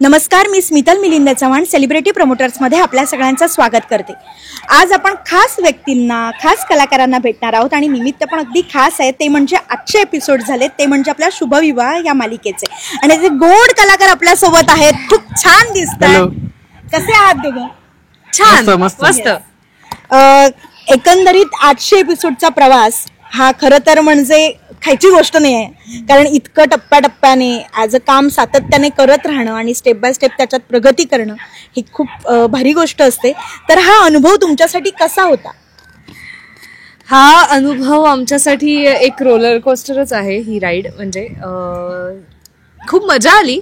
नमस्कार, मी स्मितल मिलिंद चव्हाण सेलिब्रिटी प्रमोटर्समध्ये आपल्या सगळ्यांचं स्वागत करते. आज आपण खास व्यक्तींना, खास कलाकारांना भेटणार आहोत आणि निमित्त पण अगदी खास आहे. ते म्हणजे आजचे एपिसोड झाले, ते म्हणजे आपल्या शुभविवाह या मालिकेचे. आणि ते गोड कलाकार आपल्यासोबत आहेत. खूप छान दिसतात. कसे आहात दोघं? छान, मस्त. एकंदरीत 800 एपिसोडचा प्रवास हा खरं तर म्हणजे खायची गोष्ट नाही आहे. कारण इतकं टप्प्याटप्प्याने ॲज अ काम सातत्याने करत राहणं आणि स्टेप बाय स्टेप त्याच्यात प्रगती करणं ही खूप भारी गोष्ट असते. तर हा अनुभव तुमच्यासाठी कसा होता? हा अनुभव आमच्यासाठी एक रोलर कोस्टरच आहे. ही राईड म्हणजे खूप मजा आली.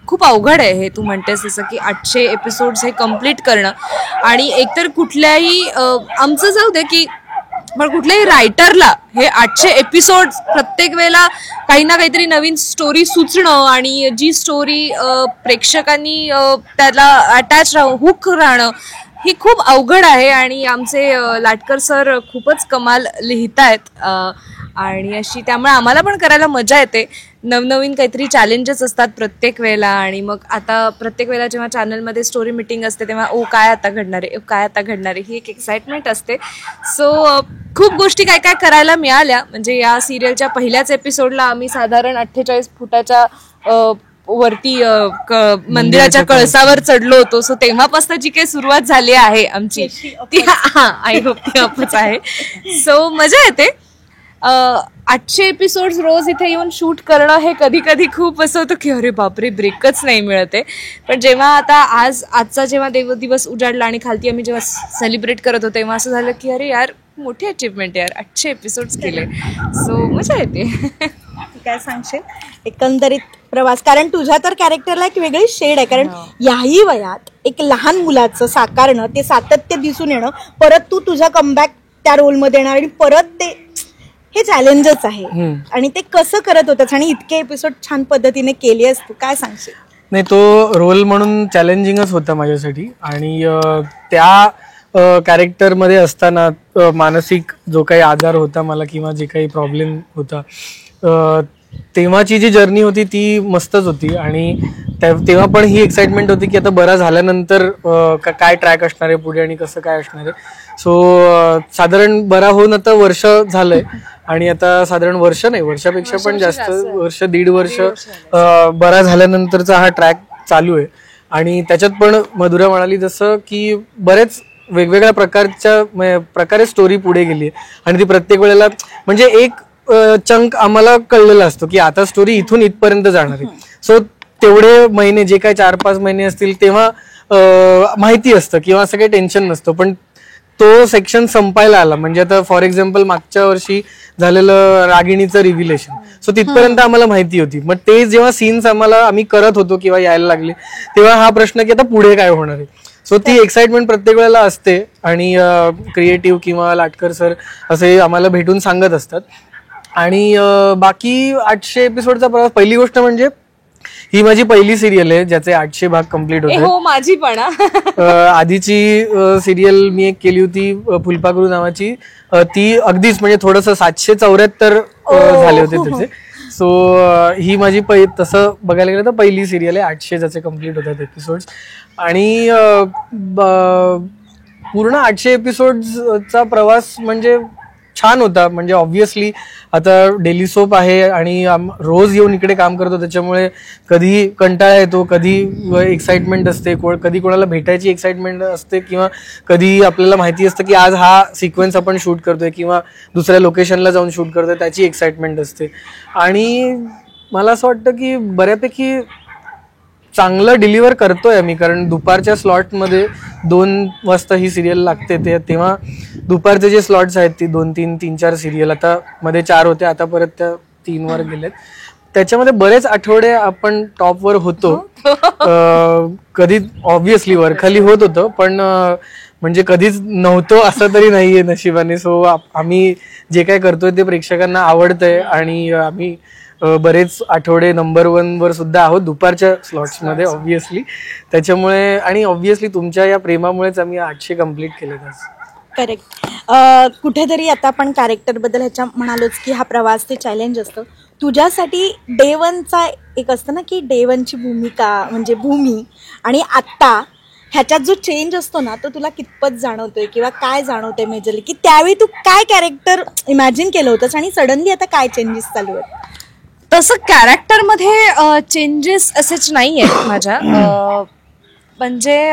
खूप अवघड आहे हे, तू म्हणतेस जसं की 800 एपिसोड्स हे कम्प्लीट करणं. आणि एकतर कुठल्याही आमचं जाऊ दे की पण कुठल्याही रायटरला हे 800 एपिसोड प्रत्येक वेळेला काही ना काहीतरी नवीन स्टोरी सुचणं आणि जी स्टोरी प्रेक्षकांनी त्याला अटॅच हुक राहणं ही खूप अवघड आहे. आणि आमचे लाटकर सर खूपच कमाल लिहितायत आणि अशी त्यामुळे आम्हाला पण करायला मजा येते. नवनवीन काहीतरी चॅलेंजेस असतात प्रत्येक वेळेला. आणि मग आता प्रत्येक वेळेला जेव्हा चॅनलमध्ये स्टोरी मीटिंग असते तेव्हा काय आता घडणार आहे, काय आता घडणार आहे, ही एक एक्साइटमेंट असते. सो खूप गोष्टी काय काय करायला मिळाल्या. म्हणजे या सिरियलच्या पहिल्याच एपिसोडला आम्ही साधारण 48 फुटाच्या वरती मंदिराच्या कळसावर चढलो होतो. सो तेव्हापासून जी काही सुरुवात झाली आहे आमची ती आय होप ती अपच आहे. सो मजा येते. 800 एपिसोड्स रोज इथे येऊन शूट करणं हे कधी कधी खूप असं होतं की अरे बापरे, ब्रेकच नाही मिळते. पण जेव्हा आता आजचा जेव्हा दिवस उजाडला आणि खालती आम्ही जेव्हा सेलिब्रेट करत होतो तेव्हा असं झालं की अरे यार, मोठी अचीवमेंट यार, 800 एपिसोड्स केले. सो मजा येते. काय सांगशील एकंदरीत प्रवास? कारण तुझ्या तर कॅरेक्टरला एक वेगळी शेड आहे. कारण याही वयात एक लहान मुलाचं साकारणं, ते सातत्य दिसून येणं, परत तू तुझा कमबॅक त्या रोलमध्ये येणार आणि परत ते हे चॅलेंजच आहे. आणि ते कसं करत होतंस आणि इतके एपिसोड छान पद्धतीने केले असतो, काय सांगशील? नाही, तो रोल म्हणून चॅलेंजिंगच होता माझ्यासाठी. आणि त्या कॅरेक्टरमध्ये असताना मानसिक जो काही आजार होता मला किंवा जे काही प्रॉब्लेम होता, तेव्हाची जी जर्नी होती ती मस्तच होती. आणि तेव्हा पण ही एक्साइटमेंट होती की आता बरा झाल्यानंतर काय ट्रॅक असणार आहे पुढे आणि कसं काय असणार आहे. सो साधारण बरा होऊन आता वर्ष झालंय. आणि आता साधारण वर्ष नाही, वर्षापेक्षा पण जास्त, वर्ष दीड वर्ष बरा झाल्यानंतरचा हा ट्रॅक चालू आहे. आणि त्याच्यात पण मधुरा म्हणाली जसं की बरेच वेगवेगळ्या प्रकारे स्टोरी पुढे गेली आहे. आणि ती प्रत्येक वेळेला म्हणजे एक चंक आम्हाला कळलेला असतो की आता स्टोरी इथून इथपर्यंत जाणार आहे. सो तेवढे महिने, जे काही 4-5 महिने असतील तेव्हा माहिती असतं किंवा असं काही टेन्शन नसतं. पण तो सेक्शन संपायला आला म्हणजे आता फॉर एक्झाम्पल मागच्या वर्षी झालेलं रागिणीचं रिव्हिलेशन, सो तिथपर्यंत आम्हाला माहिती होती. मग ते जेव्हा सीन्स आम्ही करत होतो किंवा यायला लागले तेव्हा हा प्रश्न की आता पुढे काय होणार आहे. सो ती एक्साइटमेंट प्रत्येक वेळेला असते. आणि क्रिएटिव्ह किंवा लाटकर सर असे आम्हाला भेटून सांगत असतात. आणि बाकी 800 एपिसोडचा प्रवास, पहिली गोष्ट म्हणजे ही माझी पहिली सिरियल आहे ज्याचे 800 भाग कम्प्लीट होते. हो, माझी पण. आधीची सिरियल मी एक केली होती फुलपाखरू नावाची, ती अगदीच म्हणजे थोडंसं 774 झाले होते त्याचे. सो ही माझी तसं बघायला गेलं तर पहिली सिरियल आहे 800 ज्याचे कम्प्लीट होतात एपिसोड्स. आणि पूर्ण 800 एपिसोड्सचा प्रवास म्हणजे छान होता. म्हणजे ऑब्व्हियसली आता डेली सोप आहे आणि रोज येऊन इकडे काम करतो, त्याच्यामुळे कधी कंटाळा येतो, कधी एक्साइटमेंट असते, कधी कोणाला भेटायची एक्साइटमेंट असते, किंवा कधी आपल्याला माहिती असतं की आज हा सिक्वेन्स आपण शूट करतोय किंवा दुसऱ्या लोकेशनला जाऊन शूट करतोय, त्याची एक्साइटमेंट असते. आणि मला असं वाटतं की बऱ्यापैकी चांगलं डिलिव्हर करतोय आम्ही. कारण दुपारच्या स्लॉटमध्ये 2 वाजता ही सिरियल लागते, तेव्हा दुपारचे जे स्लॉट्स आहेत ती 2-3-4 सिरियल, आता मध्ये 4 होते, आता परत त्या 3 वर गेलेत. त्याच्यामध्ये बरेच आठवडे आपण टॉपवर होतो. कधी ऑब्व्हियसली वरखाली होत होतं, पण म्हणजे कधीच नव्हतो असं तरी नाहीये नशिबाने. सो आम्ही जे काय करतोय ते प्रेक्षकांना आवडतंय आणि आम्ही बरेच आठवडे नंबर 1 वर सुद्धा आहोत दुपारच्या स्लॉट्स मध्ये ऑब्व्हियसली. त्याच्यामुळे आणि ऑब्व्हियसली तुमच्या या प्रेमामुळेच आम्ही 800 कम्प्लीट केले. करेक्ट. कुठेतरी आता आपण कॅरेक्टर बद्दल ह्याच्या म्हणालोच की हा प्रवास ते चॅलेंज असतं. तुझ्यासाठी डे वनचा एक असतं ना की डे वनची भूमिका म्हणजे भूमी आणि आत्ता ह्याच्यात जो चेंज असतो ना तो तुला कितपत जाणवतोय किंवा काय जाणवतोय मेजरली, की त्यावेळी तू काय कॅरेक्टर इमॅजिन केलं होतंस आणि सडनली आता काय चेंजेस चालू आहेत? तसं कॅरेक्टरमध्ये चेंजेस असेच नाही आहेत माझ्या. म्हणजे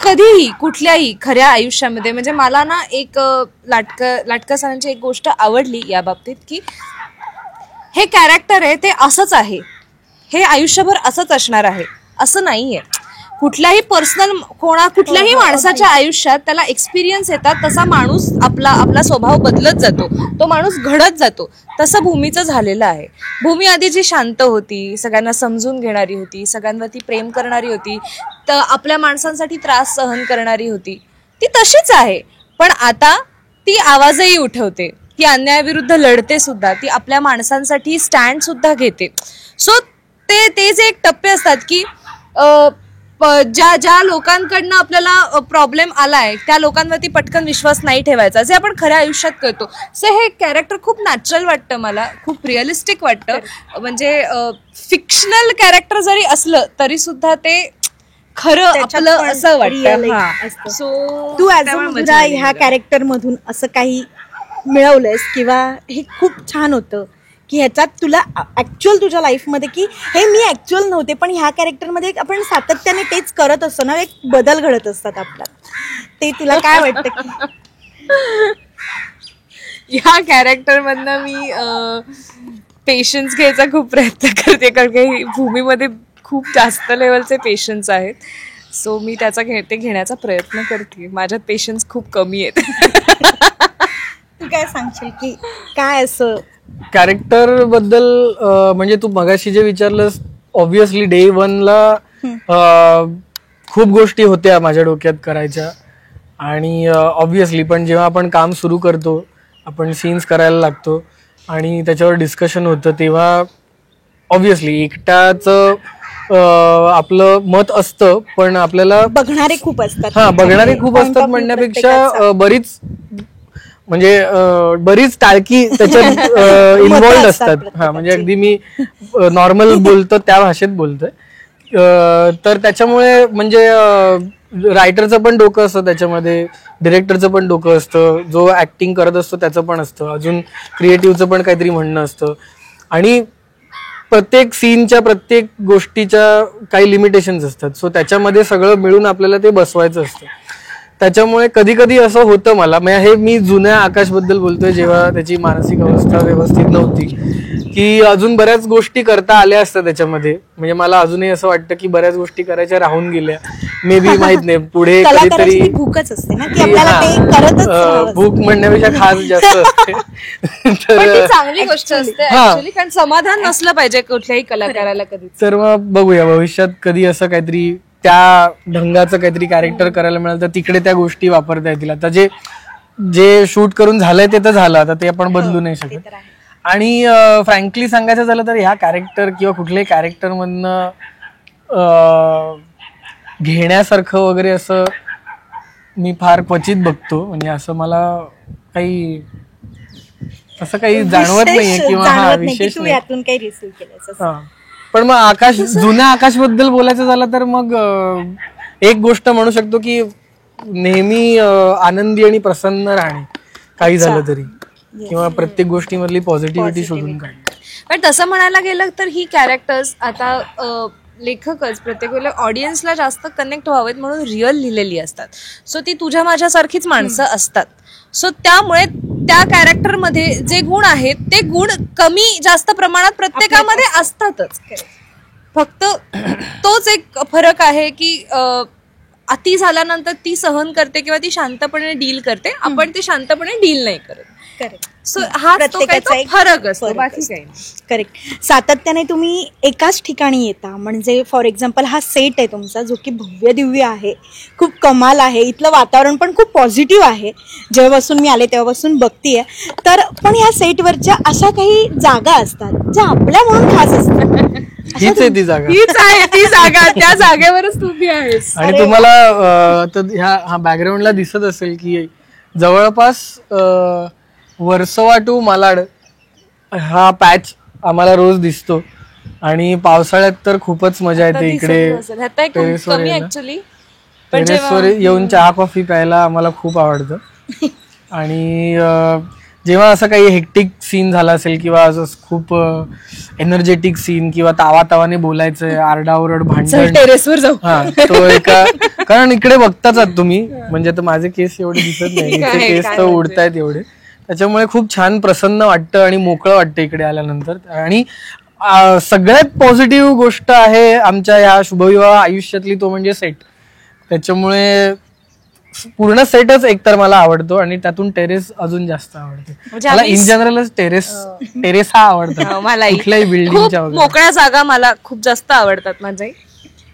कधीही कुठल्याही खऱ्या आयुष्यामध्ये म्हणजे मला ना एक लाटकं सरांची एक गोष्ट आवडली या बाबतीत, की हे कॅरेक्टर आहे ते असंच आहे, हे आयुष्यभर असंच असणार आहे असं नाहीये. कुठल्याही कुठल्याही माणसाच्या आयुष्यात त्याला एक्सपिरियन्स येतात, तसा माणूस आपला स्वभाव बदलत जातो, तो माणूस घडत जातो. तसं भूमीचं झालेलं आहे. भूमी आधी जी शांत होती, सगळ्यांना समजून घेणारी होती, सगळ्यांवरती प्रेम करणारी होती, तर आपल्या माणसांसाठी त्रास सहन करणारी होती, ती तशीच आहे. पण आता ती आवाजही उठवते, ती अन्यायाविरुद्ध लढते सुद्धा, ती आपल्या माणसांसाठी स्टँड सुद्धा घेते. सो ते जे एक टप्पे असतात की ज्या लोकांकडनं आपल्याला प्रॉब्लेम आलाय त्या लोकांवरती पटकन विश्वास नाही ठेवायचा, जे आपण खऱ्या आयुष्यात करतो. सो हे कॅरेक्टर खूप नॅचरल वाटतं मला, खूप रिअलिस्टिक वाटतं. म्हणजे फिक्शनल कॅरेक्टर जरी असलं तरी सुद्धा ते खरं आपलं असं वाटतं. सो तू ऍज अ ह्या कॅरेक्टर मधून असं काही मिळवलंयस किंवा हे खूप छान होतं की ह्याच्यात तुला ऍक्च्युअल तुझ्या लाईफमध्ये की हे मी ऍक्च्युअल नव्हते पण ह्या कॅरेक्टरमध्ये आपण सातत्याने तेच करत असतो ना, एक बदल घडत असतात आपल्यात, ते तुला काय वाटतं? की ह्या कॅरेक्टरमधनं मी पेशन्स घ्यायचा खूप प्रयत्न करते, कारण की भूमीमध्ये खूप जास्त लेवलचे पेशन्स आहेत. सो मी ते घेण्याचा प्रयत्न करते. माझ्यात पेशन्स खूप कमी आहेत. तू काय सांगशील की काय असं कॅरेक्टर बद्दल? म्हणजे तू मगाशी जे विचारलंस, ऑब्व्हियसली डे वनला खूप गोष्टी होत्या माझ्या डोक्यात करायच्या आणि ऑब्व्हियसली पण जेव्हा आपण काम सुरू करतो, आपण सीन्स करायला लागतो आणि त्याच्यावर डिस्कशन होतं, तेव्हा ऑब्व्हियसली एकटाचं आपलं मत असतं, पण आपल्याला बघणारे खूप असतात. बघणारे खूप असतात म्हणण्यापेक्षा बरीच टाळकी त्याच्यात इन्व्हॉल्ड असतात. म्हणजे अगदी मी नॉर्मल बोलतो त्या भाषेत बोलतोय. तर त्याच्यामुळे म्हणजे रायटरचं पण डोकं असतं त्याच्यामध्ये, डिरेक्टरचं पण डोकं असतं, जो ऍक्टिंग करत असतो त्याचं पण असतं, अजून क्रिएटिव्हचं पण काहीतरी म्हणणं असतं आणि प्रत्येक सीनच्या प्रत्येक गोष्टीच्या काही लिमिटेशन्स असतात. सो त्याच्यामध्ये सगळं मिळून आपल्याला ते बसवायचं असतं. त्याच्यामुळे कधी कधी असं होतं मला, म्हणजे हे मी जुन्या आकाशबद्दल बोलतोय जेव्हा त्याची मानसिक अवस्था व्यवस्थित नव्हती, की अजून बऱ्याच गोष्टी करता आल्या असतात त्याच्यामध्ये. म्हणजे मला अजूनही असं वाटतं की बऱ्याच गोष्टी करायच्या राहून गेल्या, मे बी माहित नाही पुढे कधीतरी. भूकच असते ना की आपल्याला ते करतच, भूक म्हणण्यापेक्षा खास जास्त असते. तर चांगली गोष्ट असते ऍक्च्युअली, कारण समाधान नसलं पाहिजे कुठल्याही कलाकाराला कधी. तर मग बघूया भविष्यात कधी असं काहीतरी त्या ढंगाचं काहीतरी कॅरेक्टर करायला मिळालं तर तिकडे त्या गोष्टी वापरता येतील. आता जे शूट करून झालंय ते तर झालं, आता ते आपण बदलू नाही शकत. आणि फ्रँकली सांगायचं झालं तर ह्या कॅरेक्टर किंवा कुठल्याही कॅरेक्टर मधनं घेण्यासारखं वगैरे असं मी फार क्वचित बघतो. म्हणजे असं मला काही जाणवत नाहीये किंवा विशेष नाही. पण मग जुन्या आकाशबद्दल बोलायचं झालं तर मग एक गोष्ट म्हणू शकतो की नेहमी आनंदी आणि प्रसन्न राहणे काही झालं तरी, किंवा प्रत्येक गोष्टीमधली पॉझिटिव्हिटी शोधून काढणे. पण तसं म्हणायला गेलं तर ही कॅरेक्टर्स आता लेखकच प्रत्येक वेळेला ऑडियन्सला जास्त कनेक्ट व्हावेत म्हणून रिअल लिहिलेली असतात. सो ती तुझ्या माझ्यासारखीच माणसं असतात. सो त्यामुळे त्या कॅरेक्टरमध्ये जे गुण आहेत ते गुण कमी जास्त प्रमाणात प्रत्येकामध्ये असतातच. फक्त तोच एक फरक आहे की अति झाल्यानंतर ती सहन करते किंवा ती शांतपणे डील करते, आपण ते शांतपणे डील नाही करत. सो हा प्रत्येकाचा एक फरक असतो, बाकी काही नाही. करेक्ट. सातत्याने तुम्ही एकाच ठिकाणी येता, म्हणजे फॉर एक्झाम्पल हा सेट आहे तुमचा जो की भव्य दिव्य आहे, खूप कमाल आहे, इथलं वातावरण पण खूप पॉझिटिव्ह आहे. जेव्हापासून मी आले तेव्हापासून बघतीये. तर पण ह्या सेटवरच्या अशा काही जागा असतात ज्या आपल्या म्हणून खास असतात. हीच आहे ती जागा, हीच आहे ती जागा, त्या जागेवरच तुम्ही आहेस. आणि तुम्हाला हा बॅकग्राऊंडला दिसत असेल की जवळपास वर्सोवा टू मालाड हा पॅच आम्हाला रोज दिसतो आणि पावसाळ्यात तर खूपच मजा येते इकडे टेरेसवर यायला. टेरेसवर येऊन चहा कॉफी प्यायला आम्हाला खूप आवडतं. आणि जेव्हा असं काही हेक्टिक सीन झाला असेल किंवा असं खूप एनर्जेटिक सीन किंवा तावातावाने बोलायचंय, आरडाओरड, भांडण, टेरेसवर जाऊ. हा तो एका, कारण इकडे बघताच आहात तुम्ही, म्हणजे तर माझे केस एवढे दिसत नाही, इथे केस तर उडतायत एवढे, त्याच्यामुळे खूप छान प्रसन्न वाटतं आणि मोकळं वाटतं इकडे आल्यानंतर. आणि सगळ्यात पॉझिटिव्ह गोष्ट आहे आमच्या या शुभविवाह आयुष्यातली तो म्हणजे सेट. त्याच्यामुळे पूर्ण सेटच एकतर मला आवडतो आणि त्यातून टेरेस अजून जास्त आवडते मला. इन जनरलच टेरेस हा आवडतो मला. कुठल्याही बिल्डिंगच्या वगैरे. मोकळ्या जागा मला खूप जास्त आवडतात माझ्याही.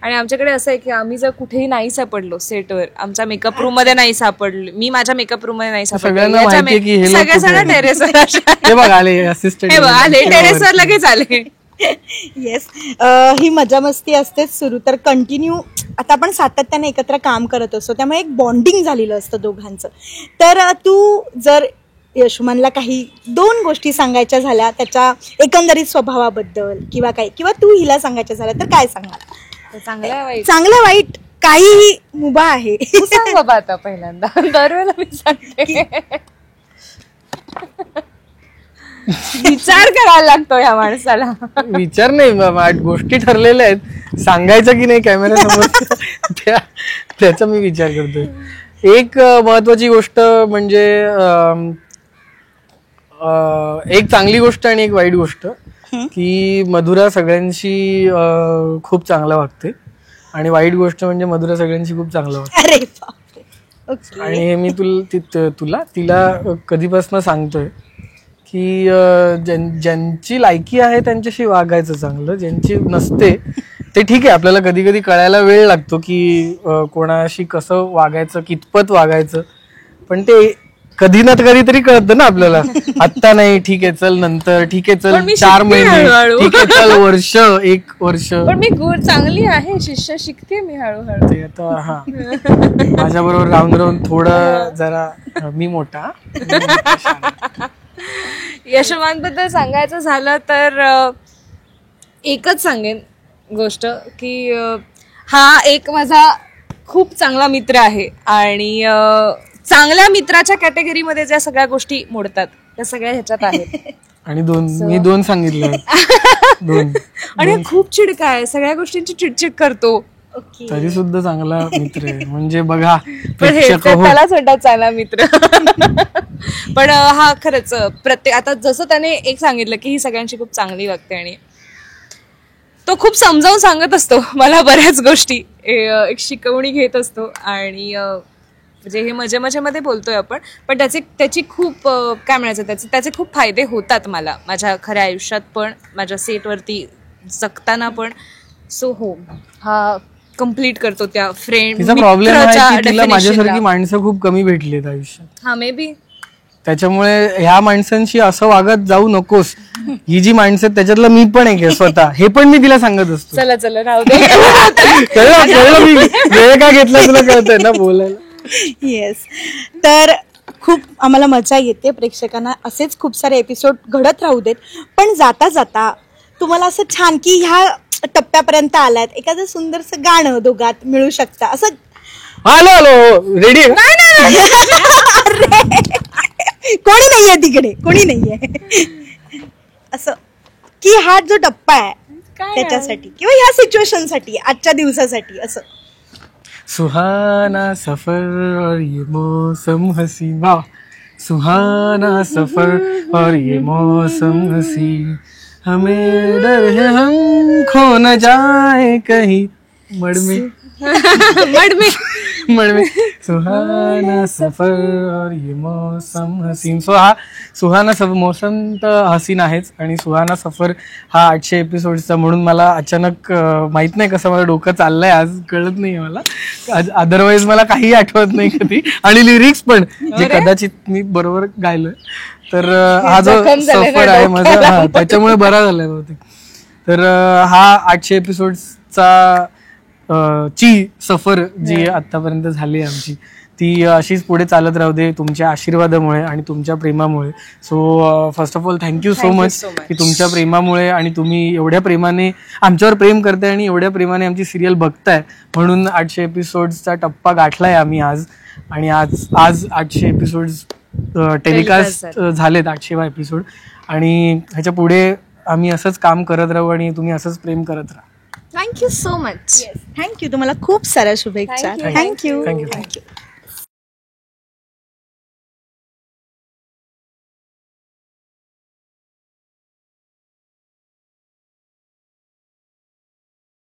आणि आमच्याकडे असं आहे की आम्ही जर कुठेही नाही सापडलो सेटवर, आमच्या मेकअप रूम मध्ये नाही सापडलो, मी माझ्या मेकअप रूम मध्ये नाही सापडलो, सगळ्या जण टेरेसवर आले, असिस्टंट आले, टेरेसवर लगेच आले. येस, ही मजा मस्ती असतेच सुरू. तर कंटिन्यू आता आपण सातत्याने एकत्र काम करत असतो, त्यामुळे एक बॉन्डिंग झालेलं असतं दोघांचं. तर तू जर यशमानला काही 2 गोष्टी सांगायच्या झाल्या त्याच्या एकंदरीत स्वभावाबद्दल किंवा काही, किंवा तू हिला सांगायच्या झाल्या, तर काय सांगाल? चांगलं वाईट काहीही मुभा आहे. सांग बाबा आता पहिल्यांदा. दरवेळेला मी सांगते. विचार करायला लागतो या माणसाला. विचार नाही, गोष्टी ठरलेल्या आहेत, सांगायचं की नाही कॅमेऱ्यासमोर त्याचा मी विचार करतोय. एक महत्वाची गोष्ट म्हणजे एक चांगली गोष्ट आणि एक वाईट गोष्ट, की मधुरा सगळ्यांशी खूप चांगलं वागते आणि वाईट गोष्ट म्हणजे मधुरा सगळ्यांशी खूप चांगलं वागते. आणि हे मी तिला कधीपासून सांगतोय की ज्यांची लायकी आहे त्यांच्याशी वागायचं चांगलं, ज्यांची नसते ते ठीक आहे, आपल्याला कधी कधी कळायला वेळ लागतो की कोणाशी कसं वागायचं, कितपत वागायचं, पण ते कधी ना कधीतरी कळतं ना आपल्याला. आत्ता नाही, ठीक आहे चल नंतर, ठीक आहे चल 4 महिने, ठीक आहे चल वर्ष, 1 वर्ष. पण मी चांगली आहे, शिष्य शिकते मी हळूहळू. ते आता हा माझ्या बरोबर राहून थोडं जरा मी मोठा. यशमान बद्दल सांगायचं झालं तर एकच सांगेन गोष्ट की हा एक माझा खूप चांगला मित्र आहे आणि चांगल्या मित्राच्या कॅटेगरीमध्ये ज्या सगळ्या गोष्टी मोडतात त्या सगळ्या ह्याच्यात आहेत. आणि मी 2 सांगितलं. 2 आणि खूप चिडका आहे, सगळ्या गोष्टींची चिडचिड करतो, तरी सुद्धा चांगला मित्र आहे. म्हणजे बघा, पण त्यालाच म्हणतात चांगला मित्र. पण हा खरंच प्रत्येक, आता जसं त्याने एक सांगितलं की ही सगळ्यांची खूप चांगली वागते आणि तो खूप समजावून सांगत असतो मला बऱ्याच गोष्टी, एक शिकवणी घेत असतो. आणि म्हणजे हे मजेमध्ये बोलतोय आपण, पण त्याची खूप काय म्हणायचं, त्याचे खूप फायदे होतात मला माझ्या खऱ्या आयुष्यात पण, माझ्या सेटवरती जगताना पण. सो हो, हा कम्प्लीट करतो त्या फ्रेंड. तिचा प्रॉब्लेम आहे की तिला माझ्यासारखी माणसं खूप कमी भेटलीत आयुष्यात. हा मे बी त्याच्यामुळे ह्या माणसांशी असं वागत जाऊ नकोस. ही जी माणसं आहेत त्याच्यातलं मी पण एक आहे स्वतः, हे पण मी तिला सांगत असतो. चला राहू दे. कळलं मी वेळ का घेतला तुला कळतंय ना बोलायला. येस, तर खूप आम्हाला मजा येते. प्रेक्षकांना असेच खूप सारे एपिसोड घडत राहू देत. पण जाता जाता तुम्हाला असं छान की ह्या टप्प्यापर्यंत आलात, एखादं सुंदरसं गाणं दोघात मिळू शकता असं. हॅलो रेडी आहे? कोणी नाहीये तिकडे, कोणी नाहीये असं, की हा जो टप्पा आहे त्याच्यासाठी किंवा ह्या सिच्युएशन साठी, आजच्या दिवसासाठी असं. सुहाना सफर और ये मौसम हसी, वाह, सुहाना सफर और ये मौसम हसी, हमें डर है हम खो न जाए कहीं मड़ में सुहाना सफर और ये मौसम हसीन. सो हा सुहाना सफर, मौसम तर हसीन आहेच आणि सुहाना सफर हा 800 एपिसोडचा, म्हणून मला अचानक माहित नाही कसं मला डोकं चाललंय आज, कळत नाही मला. अदरवाईज मला काही आठवत नाही कधी, आणि लिरिक्स पण जे कदाचित मी बरोबर गायलोय. तर हा जो सफर आहे माझा, त्याच्यामुळे बरा झालाय बहुतेक. तर हा 800 एपिसोडचा ची सफर जी आतापर्यंत झाली आमची, ती अशीच पुढे चालत राहू दे तुमच्या आशीर्वादामुळे आणि तुमच्या प्रेमामुळे. So first of all thank you so much की तुमच्या प्रेमामुळे आणि तुम्ही एवढ्या प्रेमाने आमच्यावर प्रेम करताय आणि एवढ्या प्रेमाने आमची सिरियल बघताय म्हणून 800 एपिसोड्सचा टप्पा गाठलाय आम्ही आज. आणि आज 800 एपिसोड्स टेलिकास्ट झालेत, 800वा एपिसोड. आणि ह्याच्या पुढे आम्ही असंच काम करत राहू आणि तुम्ही असंच प्रेम करत राहा. Thank you so much. थँक्यू. तुम्हाला खूप साऱ्या शुभेच्छा. Thank you. Thank you. Thank you. Thank you.